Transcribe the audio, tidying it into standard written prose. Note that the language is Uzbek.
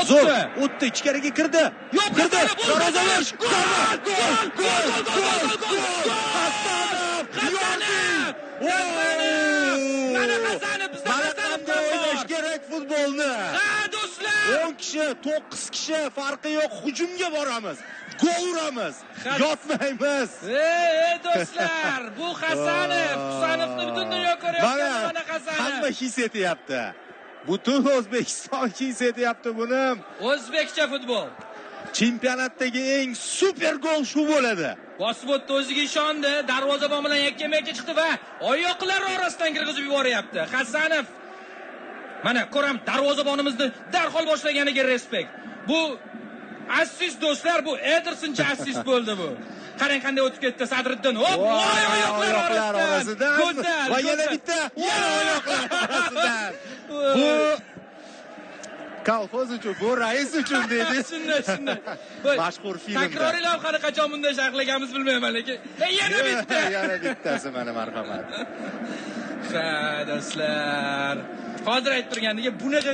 Zo'r, o'tdi, ichkariga kirdi. Yo'q, kirdi. Darvozalash. Mana Hasanov bizda Hasanov o'ynash kerak futbolni. Ha, do'stlar. 10 kishi, 9 kishi farqi yo'q, hujumga boramiz. Gol uramiz. Yotmaymiz. Ey do'stlar, bu Hasanov. Hasanovni butun dunyo ko'ryapti, mana Hasanov. Hamma his etyapti. Butun O'zbekiston his etyapti buni. O'zbekcha futbol. Chempionatdagi eng super gol shu bo'ladi. Bosib o'tdi, o'ziga ishondi, darvozabon bilan yakkama-yakka chiqdi va oyoqlari orasidan kirgizib yuboryapti. Hasanov. Mana ko'ram, darvozabonimizni darhol boshlaganiga respekt. Bu assist do'stlar, bu Edersoncha assist bo'ldi bu. Qarang qanday o'tib ketdi Sadriddin. Hop, oyoqlar orasidan. Go'zal. Va yana bitta, yana oyoqlar orasidan. Bu kolxoz uchun, bu rais uchun dedi. Shunday. Mashhur filmda. Takroriy lavhani qachon bunday sharhlaganimiz bilmayman, lekin yana bitta. Yana bittasi mana marhamat. Ha, do'stlar. Hozir aytib turganimga bunaqa